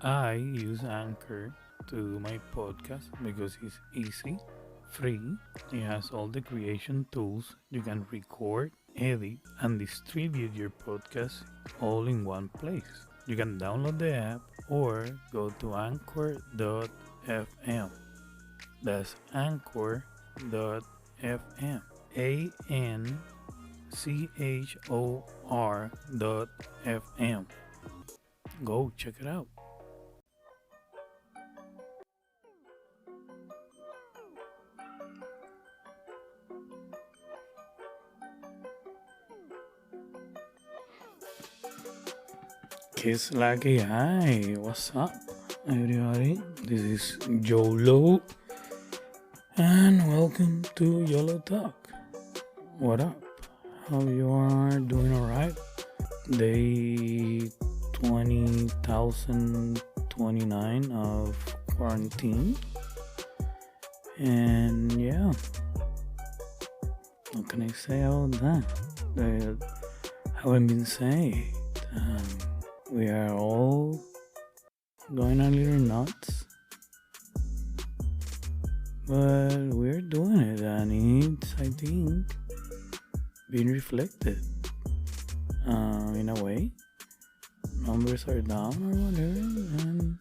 I use Anchor to do my podcast because it's easy, free, it has all the creation tools. You can record, edit, and distribute your podcast all in one place. You can download the app or go to anchor.fm. That's anchor.fm. ANCHOR.fm. Go check it out. ¿Qué es la que hay? What's up, everybody? This is JoLow, and welcome to YOLO Talk. What up? How you are doing? Alright? Day 20,029 of quarantine. And yeah, what can I say about that? I haven't been saying. We are all going a little nuts, but we're doing it, and it's, I think, being reflected in a way. Numbers are down or whatever, and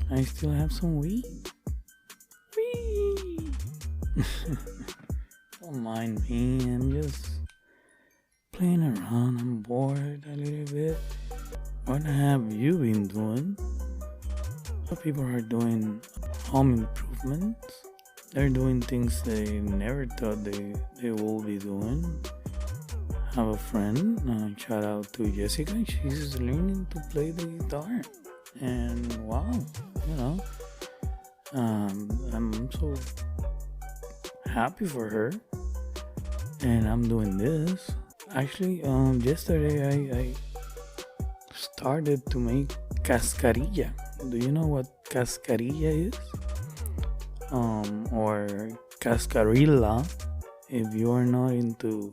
I still have some weed. Wee! Don't mind me, I'm just playing around. I'm bored a little bit. What have you been doing? Some people are doing home improvements. They're doing things they never thought they will be doing. I have a friend, shout out to Jessica. She's learning to play the guitar, and wow, I'm so happy for her. And I'm doing this. Actually, yesterday I started to make Cascarilla. Do you know what Cascarilla is? Or Cascarilla, if you are not into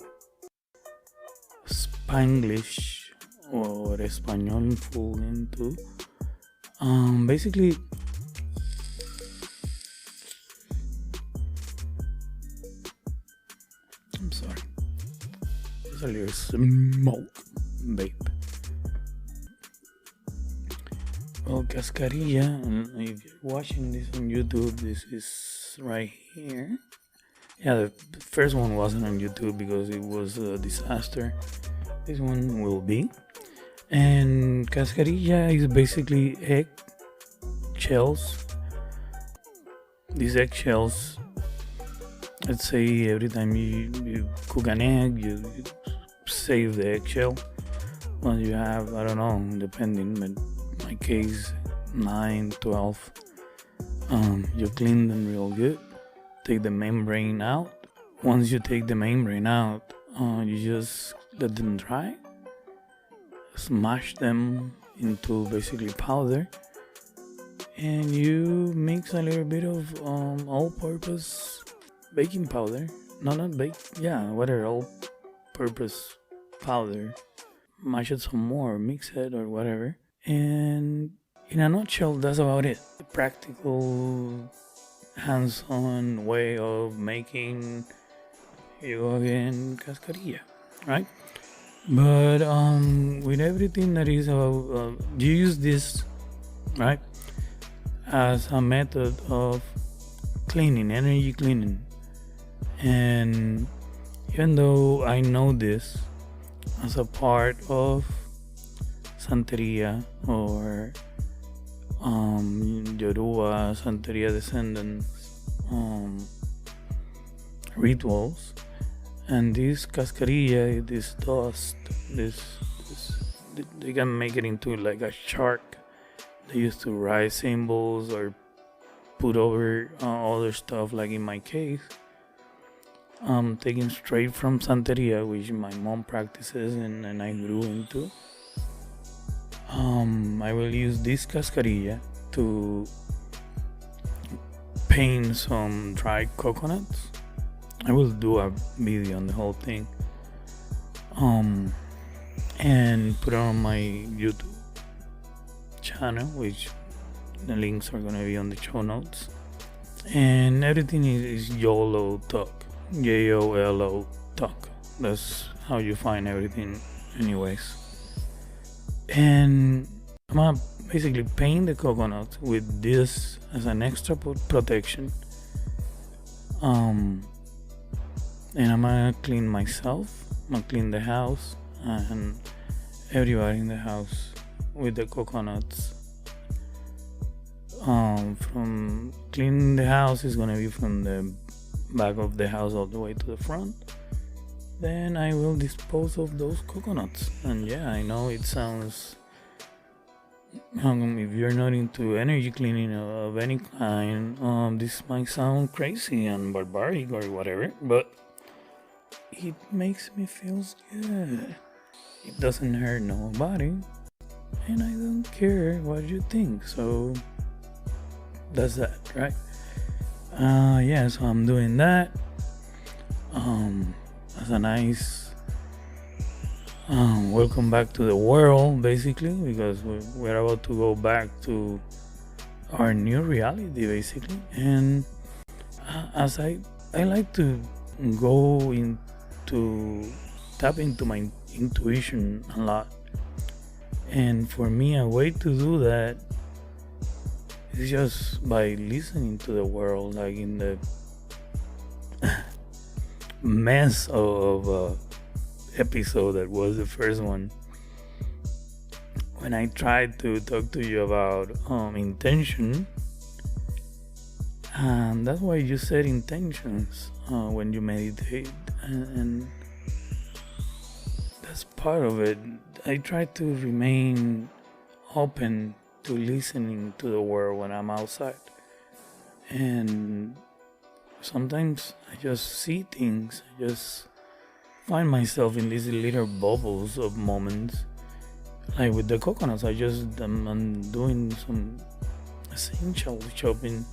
Spanglish or Español full into. Basically, I'm sorry. There's a little smoke, babe. Well, Cascarilla, and if you're watching this on YouTube, this is right here. Yeah, the first one wasn't on YouTube because it was a disaster. This one will be. And Cascarilla is basically egg shells. These egg shells, let's say every time you cook an egg, you save the eggshell. Well, you have, I don't know, depending, but in my case, 9, 12. You clean them real good. Take the membrane out. Once you take the membrane out, you just let them dry. Smash them into basically powder. And you mix a little bit of all-purpose baking powder. Whatever, all-purpose powder. Mash it some more, mix it or whatever. And in a nutshell, that's about it. A practical, hands-on way of making, here you go again, Cascarilla, right? But with everything that is about, you use this, right, as a method of cleaning, energy cleaning. And even though I know this as a part of Santeria or Yoruba Santeria descendants rituals, and this cascarilla, this dust, this they can make it into like a shark. They used to write symbols or put over other stuff, like in my case, taken straight from Santeria, which my mom practices and I grew into. I will use this cascarilla to paint some dried coconuts. I will do a video on the whole thing, and put it on my YouTube channel, which the links are gonna be on the show notes. And everything is YOLO Talk, YOLO Talk. That's how you find everything, anyways. And I'm gonna basically paint the coconut with this as an extra protection. And I'm gonna clean myself. I'm gonna clean the house and everybody in the house with the coconuts. From cleaning the house is gonna be from the back of the house all the way to the front. Then I will dispose of those coconuts. And yeah, I know it sounds, if you're not into energy cleaning of any kind, this might sound crazy and barbaric or whatever, but it makes me feel good. It doesn't hurt nobody, and I don't care what you think. So that's that, right? Yeah, so I'm doing that as a nice welcome back to the world, basically, because we're about to go back to our new reality, basically. And as I like to go into tap into my intuition a lot, and for me a way to do that is just by listening to the world, like in the mess of episode that was the first one, when I tried to talk to you about intention. And that's why you set intentions when you meditate, and that's part of it. I try to remain open to listening to the world when I'm outside, and sometimes I just see things. I just find myself in these little bubbles of moments, like with the coconuts. I'm doing some essential shopping,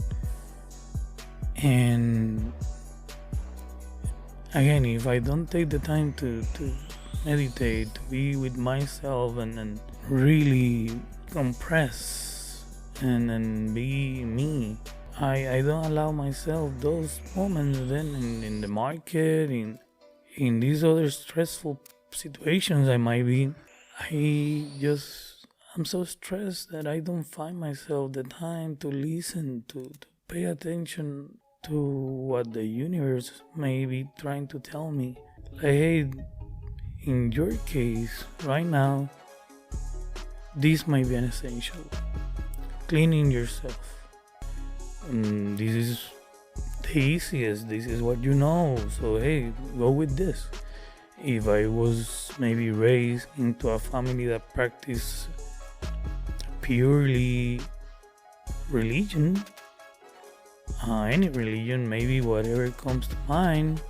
and again, if I don't take the time to meditate, to be with myself and really compress and be me, I don't allow myself those moments. Then in the market, in these other stressful situations I might be, I'm so stressed that I don't find myself the time to listen, to pay attention to what the universe may be trying to tell me. Like, hey, in your case, right now, this might be an essential. Cleaning yourself. This is the easiest. This is what you know. So, hey, go with this. If I was maybe raised into a family that practiced purely religion, any religion, maybe whatever comes to mind,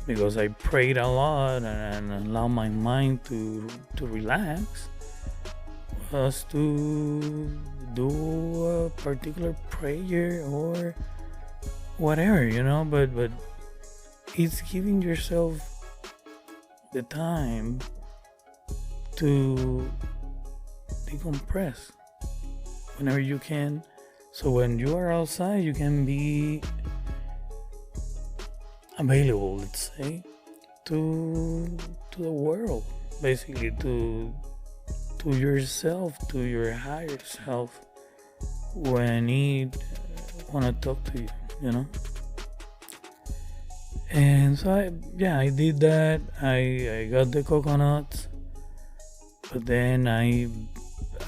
because I prayed a lot and allowed my mind to relax, was to do a particular prayer or whatever, but it's giving yourself the time to decompress whenever you can. So when you are outside, you can be available, let's say, to the world, basically, to yourself, to your higher self, when it wanna talk to you, And so I did that. I got the coconuts, but then I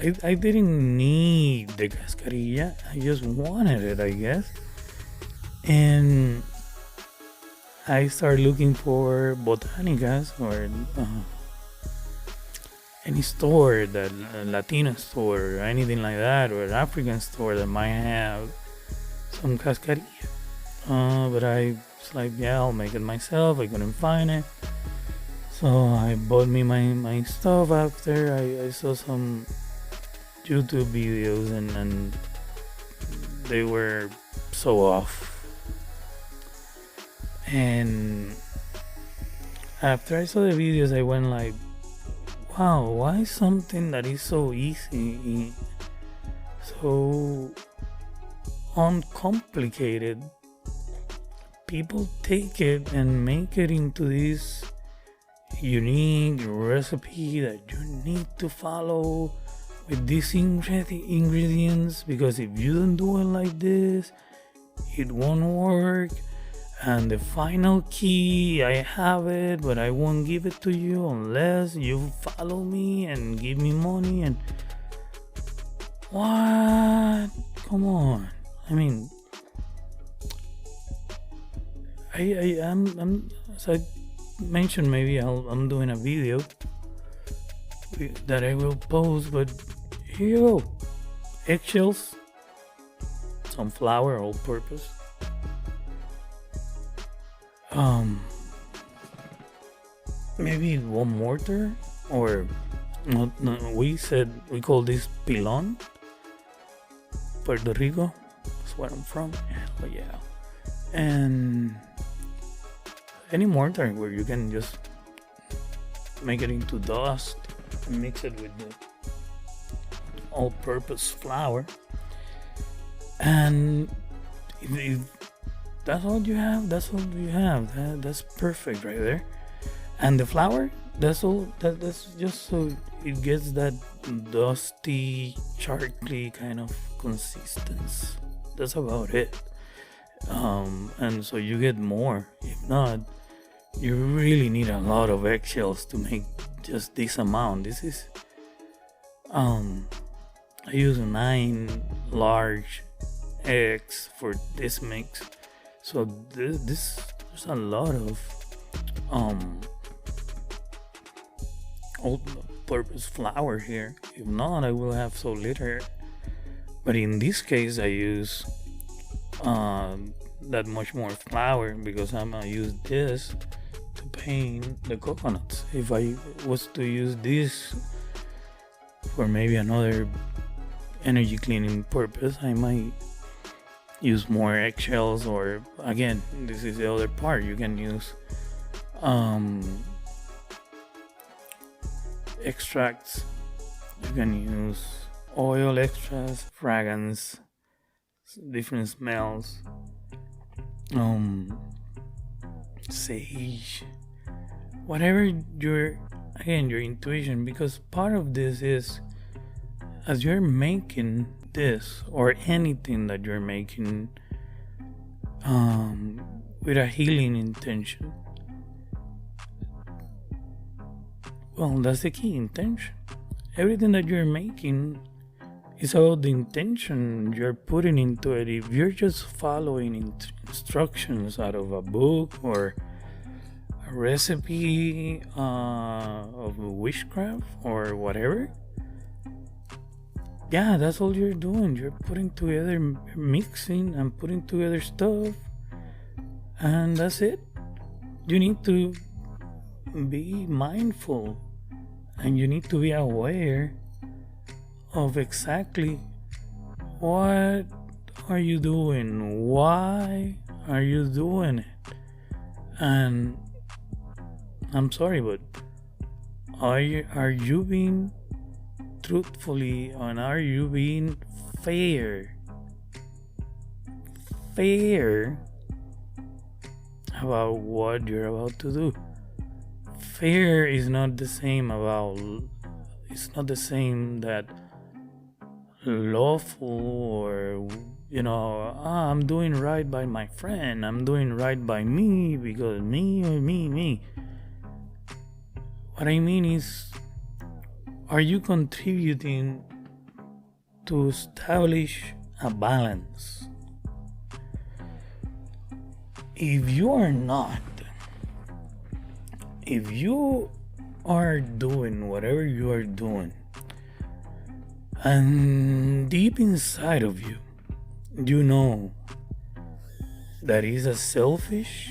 didn't need the cascarilla. I just wanted it, I guess. And I started looking for botanicas or any store, that Latino store or anything like that, or an African store that might have some cascarilla. But I was like, yeah, I'll make it myself. I couldn't find it. So I bought me my stuff after. I saw some YouTube videos and they were so off. And after I saw the videos, I went like, wow, why something that is so easy so uncomplicated, people take it and make it into this unique recipe that you need to follow with these ingredients, because if you don't do it like this, it won't work. And the final key, I have it, but I won't give it to you unless you follow me and give me money. And what? Come on. I mean, I'm as I mentioned, maybe I'm doing a video that I will post, but here you go. Eggshells, some flour, all purpose. Maybe one mortar, or no, we call this pilon. Puerto Rico, that's where I'm from. Hell yeah. And any mortar where you can just make it into dust and mix it with the all-purpose flour. And if that's all you have, that's perfect right there. And the flour, that's all. That's just so it gets that dusty, charcoaly kind of consistency. That's about it. And so you get more. If not, you really need a lot of eggshells to make just this amount. This is I use 9 large eggs for this mix. So there's a lot of all-purpose flour here. If not, I will have so little. But in this case, I use that much more flour because I'm gonna use this to paint the coconuts. If I was to use this for maybe another energy cleaning purpose, I might use more eggshells, or again, this is the other part, you can use extracts, you can use oil extracts, fragrance, different smells, sage, whatever your intuition, because part of this is, as you're making this or anything that you're making with a healing intention, well, that's the key, intention. Everything that you're making is about the intention you're putting into it. If you're just following instructions out of a book or a recipe of witchcraft or whatever, yeah, that's all you're doing. You're putting together, mixing and putting together stuff, and that's it. You need to be mindful and you need to be aware of exactly what are you doing, why are you doing it. And I'm sorry, but are you being truthfully, and are you being fair about what you're about to do? Fair is not the same that lawful, or I'm doing right by my friend, I'm doing right by me because me. What I mean is, are you contributing to establish a balance? If you are not, if you are doing whatever you are doing, and deep inside of you, you know that is a selfish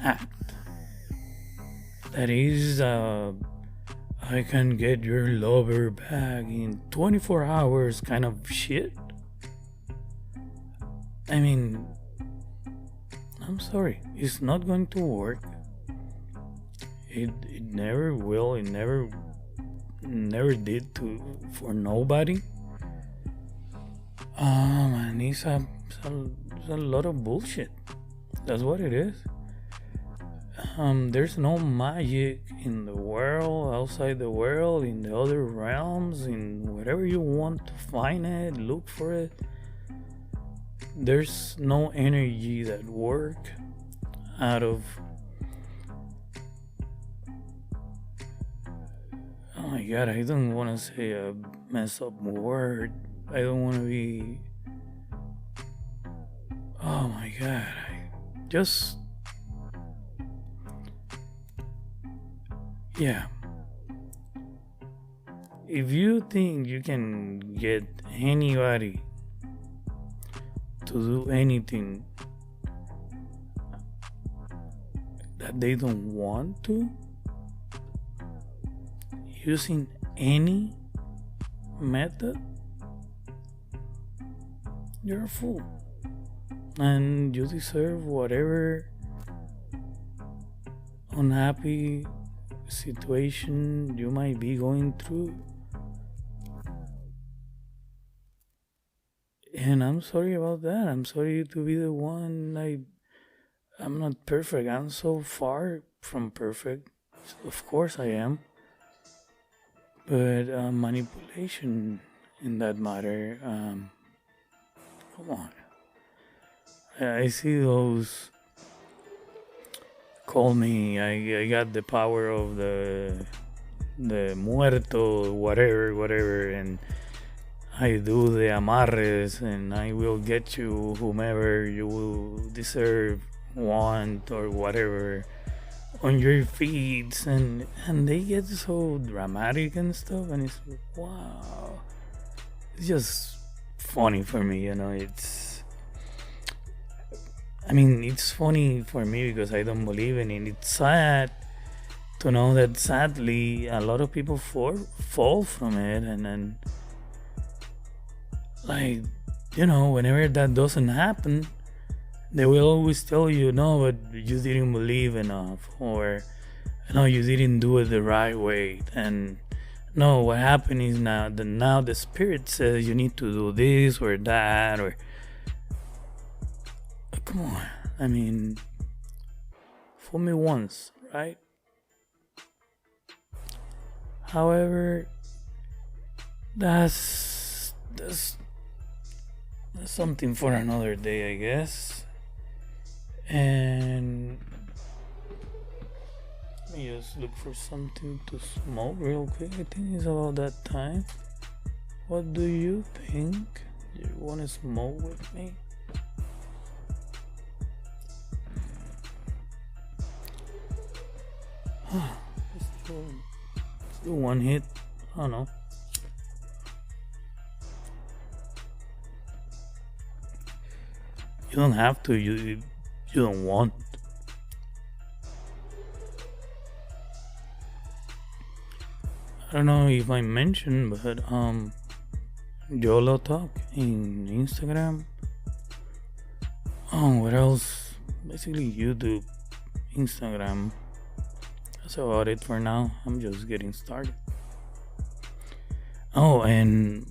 act, that is I can get your lover back in 24 hours kind of shit, I mean, I'm sorry, it's not going to work. It never will. It never did for nobody. And it's a lot of bullshit. That's what it is. There's no magic in the world, outside the world, in the other realms, in whatever you want to find it, look for it. There's no energy that work out of, oh my god, I don't want to say a mess up word. I don't want to be, oh my god, just, yeah. If you think you can get anybody to do anything that they don't want to, using any method, you're a fool. And you deserve whatever unhappy situation you might be going through. And I'm sorry about that. I'm sorry to be the one. I'm not perfect. I'm so far from perfect. Of course I am. But manipulation in that matter, come on. I see those call me, I got the power of the muerto, whatever, and I do the amarres, and I will get you whomever you will deserve, want, or whatever on your feeds, and they get so dramatic and stuff, and it's wow. It's just funny for me, it's funny for me because I don't believe in it. It's sad to know that sadly a lot of people fall from it, and then whenever that doesn't happen, they will always tell you, no, but you didn't believe enough, or no, you didn't do it the right way. And no, what happened is now the spirit says you need to do this or that, or come on. Fool me once, right? However, that's something for another day, I guess. And let me just look for something to smoke real quick. I think it's about that time. What do you think? Do you want to smoke with me? Let's do one hit. I don't know. You don't have to. You don't want. I don't know if I mentioned, but YOLO Talk in Instagram. What else? Basically YouTube, Instagram. That's about it for now. I'm just getting started. Oh, and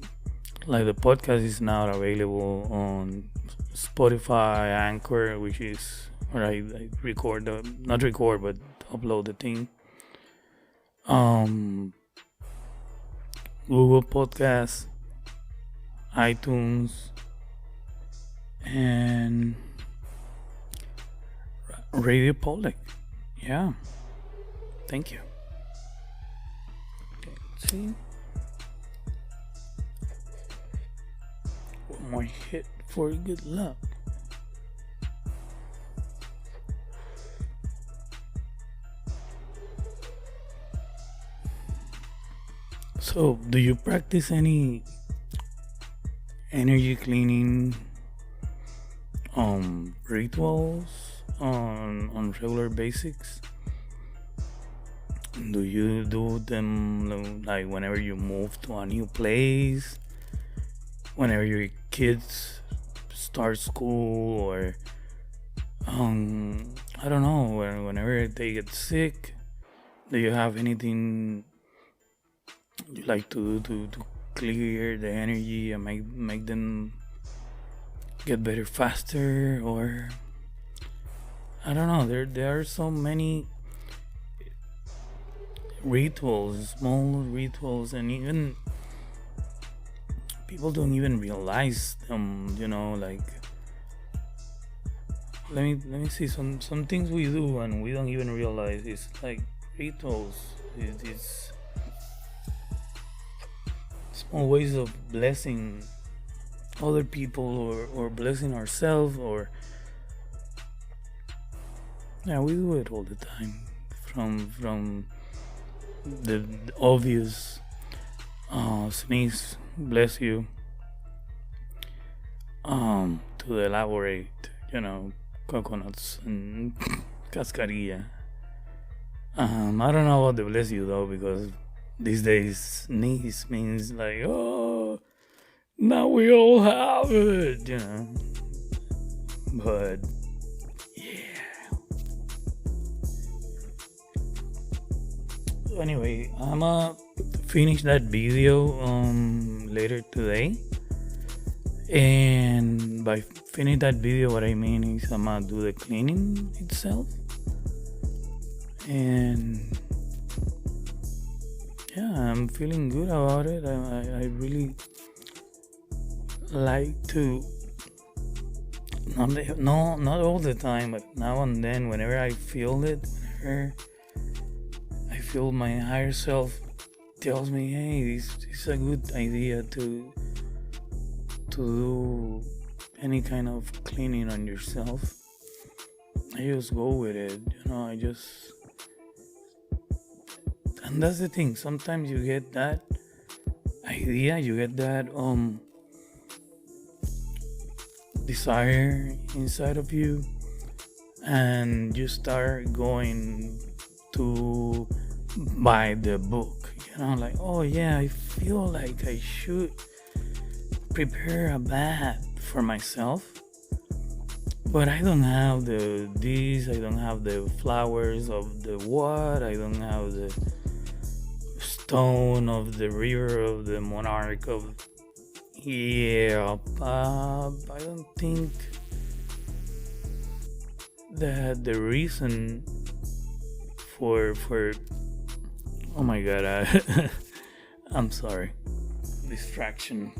the podcast is now available on Spotify, Anchor, which is where I record not record, but upload the thing. Google Podcasts, iTunes, and Radio Public. Yeah. Thank you. Okay, let's see. One more hit for good luck. So, do you practice any energy cleaning rituals on regular basics? Do you do them like whenever you move to a new place, whenever your kids start school, or I don't know, whenever they get sick? Do you have anything you like to do to clear the energy and make them get better faster, or I don't know. There are so many rituals, small rituals, and even people don't even realize them. Like, let me see some things we do and we don't even realize. It's like rituals. It's small ways of blessing other people, or blessing ourselves, or yeah, we do it all the time. From the obvious sneeze, bless you, to the elaborate, coconuts and cascarilla. I don't know about the bless you though, because these days sneeze means like, oh, now we all have it, But yeah. Anyway, I'ma finish that video later today. And by finish that video, what I mean is I'm gonna do the cleaning itself. And yeah, I'm feeling good about it. I really like to, not all the time, but now and then, whenever I feel it, whenever I feel my higher self tells me, hey, this is a good idea to do any kind of cleaning on yourself, I just go with it. And that's the thing. Sometimes you get that idea, you get that desire inside of you, and you start going to buy the book. Like, oh yeah, I feel like I should prepare a bath for myself, but I don't have I don't have the flowers of the what, I don't have the stone of the river of the monarch of, I don't think that the reason for oh my god, I'm sorry, distraction.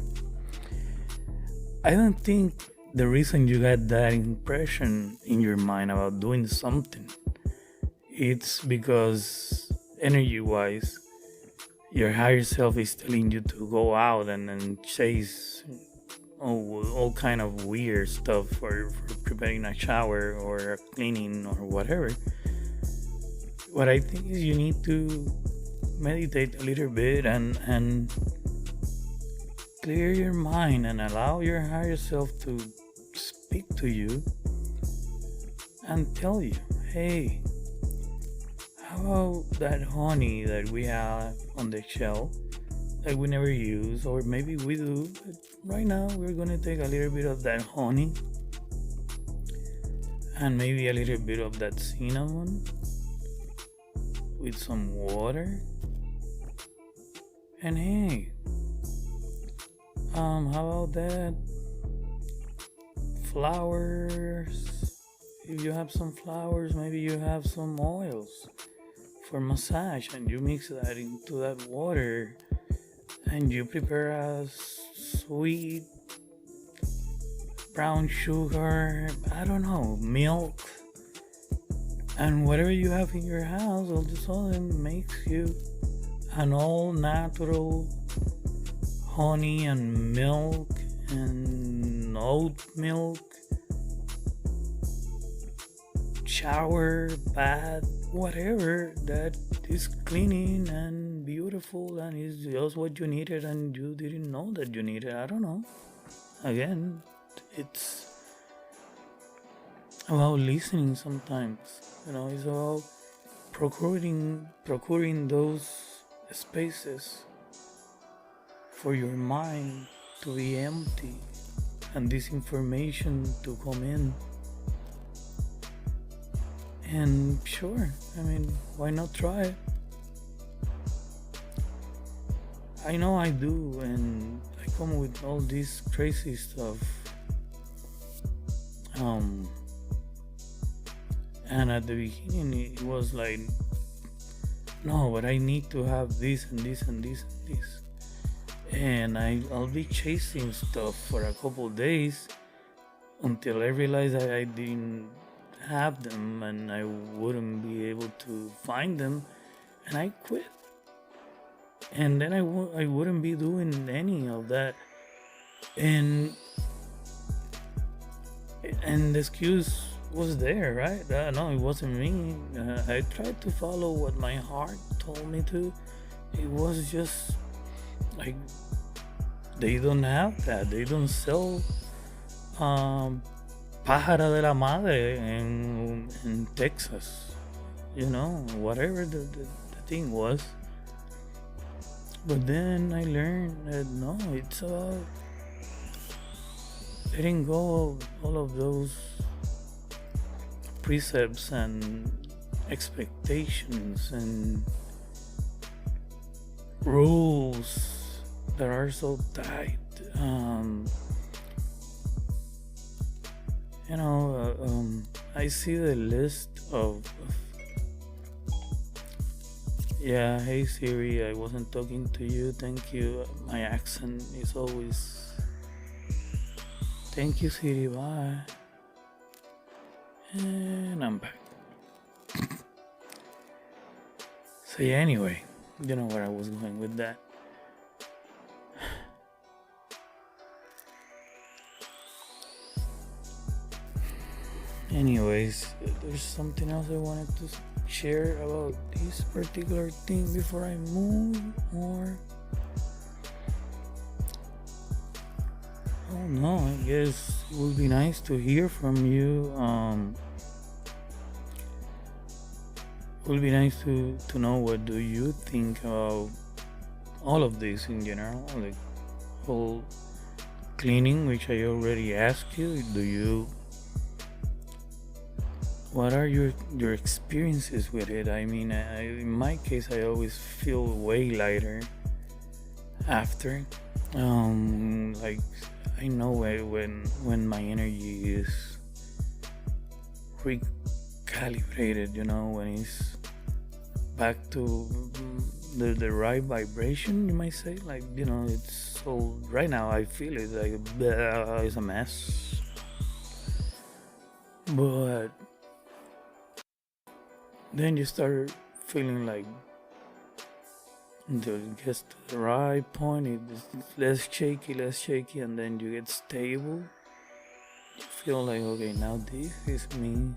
I don't think the reason you got that impression in your mind about doing something, it's because energy-wise, your higher self is telling you to go out and chase all kind of weird stuff for preparing a shower or a cleaning or whatever. What I think is you need to meditate a little bit and clear your mind and allow your higher self to speak to you and tell you, hey, how about that honey that we have on the shelf that we never use, or maybe we do, but right now we're gonna take a little bit of that honey and maybe a little bit of that cinnamon with some water, and hey, how about that flowers? If you have some flowers, maybe you have some oils for massage, and you mix that into that water, and you prepare a sweet brown sugar, I don't know, milk, and whatever you have in your house all of a sudden makes you an all natural honey and milk and oat milk shower, bath, whatever that is cleaning and beautiful and is just what you needed and you didn't know that you needed. I don't know. Again, it's about listening sometimes. It's about procuring those spaces for your mind to be empty and this information to come in. And sure, why not try it? I know I do, and I come with all this crazy stuff Um, and at the beginning, it was like, no, but I need to have this and this and this and this. And I'll be chasing stuff for a couple days until I realized that I didn't have them and I wouldn't be able to find them, and I quit. And then I wouldn't be doing any of that. And the excuse was there, right? No, it wasn't me. I tried to follow what my heart told me to. It was just like, they don't have that. They don't sell pájara de la madre in Texas. Whatever the thing was. But then I learned that no, it's about letting go of all of those precepts and expectations and rules that are so tight. I see the list of yeah, hey Siri, I wasn't talking to you, thank you. My accent is always thank you Siri, bye. And I'm back. So yeah, anyway, you know where I was going with that. Anyways, there's something else I wanted to share about this particular thing before I move, or oh no, I guess it would be nice to hear from you. It would be nice to know what do you think about all of this in general, like whole cleaning, which I already asked you. What are your experiences with it? I mean, in my case, I always feel way lighter after. Like I know when my energy is recalibrated, when it's back to the right vibration, you might say. Like, it's so right now I feel it like it's a mess, but then you start feeling like until it gets to the right point, it's less shaky, and then you get stable. You feel like, okay, now this is me.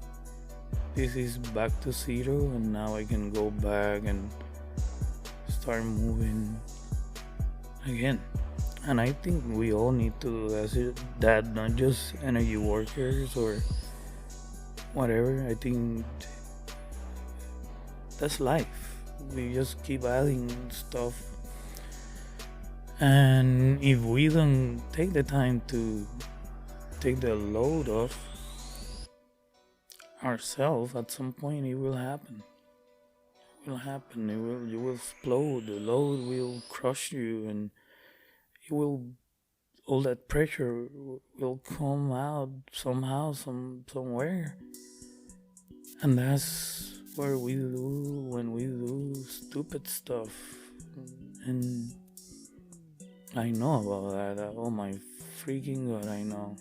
This is back to zero, and now I can go back and start moving again. And I think we all need to do that, not just energy workers or whatever. I think that's life. We just keep adding stuff, and if we don't take the time to take the load off ourselves, at some point it will happen. You will explode. The load will crush you, and all that pressure will come out somehow, somewhere. And that's where we do when we do stupid stuff. And I know about that. Oh my freaking god, I know.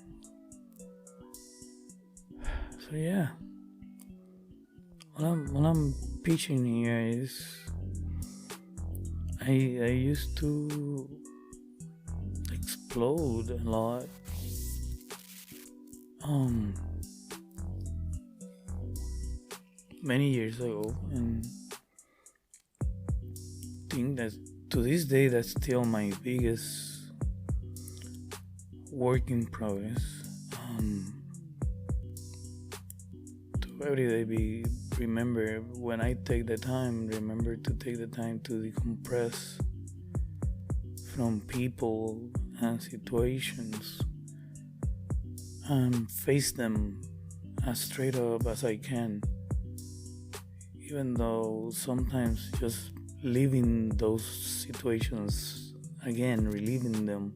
So yeah, what I'm pitching here is I used to explode a lot. Many years ago, and think that to this day that's still my biggest work in progress. To every day remember when I take the time, remember to take the time to decompress from people and situations and face them as straight up as I can. Even though sometimes just living those situations again, reliving them,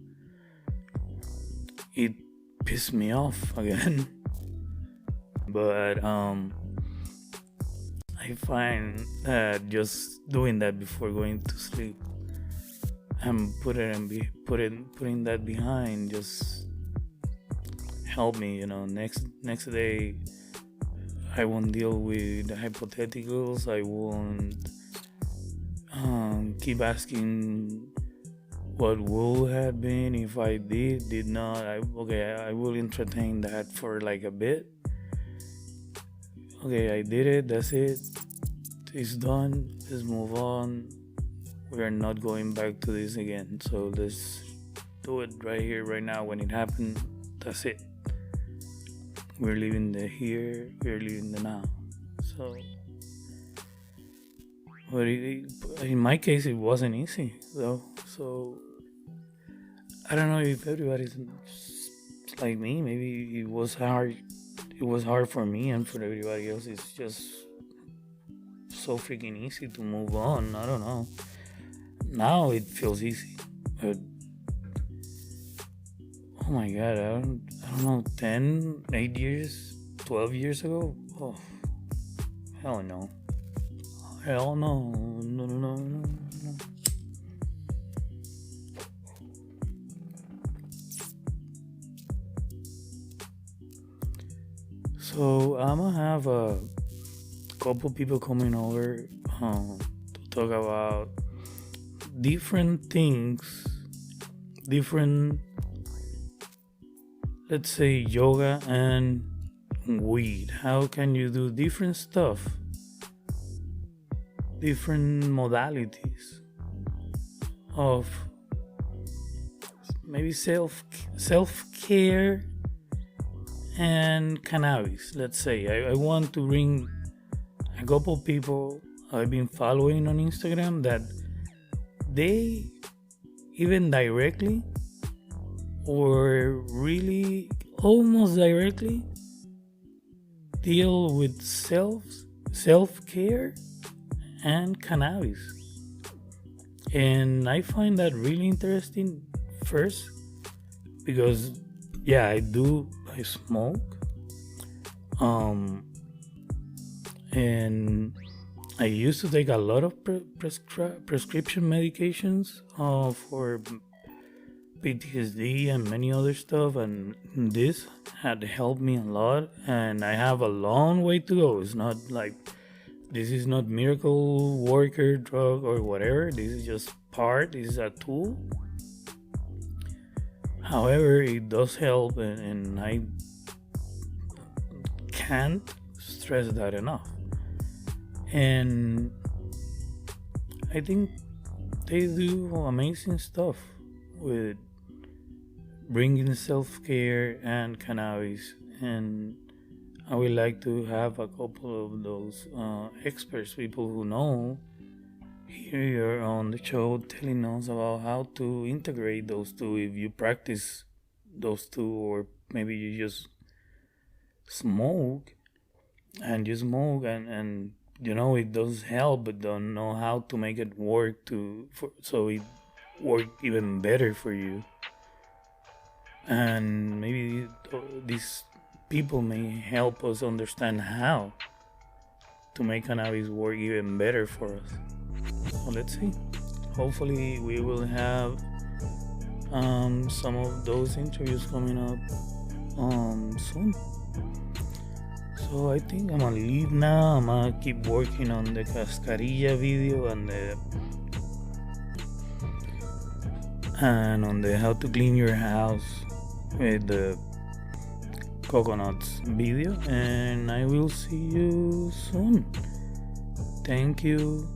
it pissed me off again. but I find that just doing that before going to sleep and putting that behind just help me. Next day I won't deal with hypotheticals. I won't keep asking what would have been if I did not. I will entertain that for like a bit. Okay, I did it. That's it. It's done. Let's move on. We are not going back to this again. So let's do it right here, right now. When it happened, that's it. We're living the here. We're living the now. So, but in my case, it wasn't easy though. So I don't know if everybody's like me. Maybe it was hard. It was hard for me, and for everybody else, it's just so freaking easy to move on. I don't know. Now it feels easy, but oh my god, I don't know, 10, 8 years, 12 years ago? Oh, hell no. Hell no. No. So I'm gonna have a couple people coming over to talk about different things, let's say, yoga and weed. How can you do different stuff, different modalities of maybe self-care and cannabis? Let's say I want to bring a couple people I've been following on Instagram that they even directly or really almost directly deal with self-care and cannabis. And I find that really interesting, first because I smoke, and I used to take a lot of prescription medications for PTSD and many other stuff, and this had helped me a lot, and I have a long way to go. It's not like this is not miracle worker drug or whatever. This is just this is a tool. However, it does help, and I can't stress that enough. And I think they do amazing stuff with bringing self-care and cannabis, and I would like to have a couple of those experts, people who know, here on the show, telling us about how to integrate those two, if you practice those two, or maybe you just smoke and it does help, but don't know how to make it work so it work even better for you. And maybe these people may help us understand how to make cannabis work even better for us. So let's see. Hopefully we will have some of those interviews coming up soon. So I think I'm gonna leave now. I'm gonna keep working on the Cascarilla video and on the how to clean your house with the coconuts video, and I will see you soon. Thank you.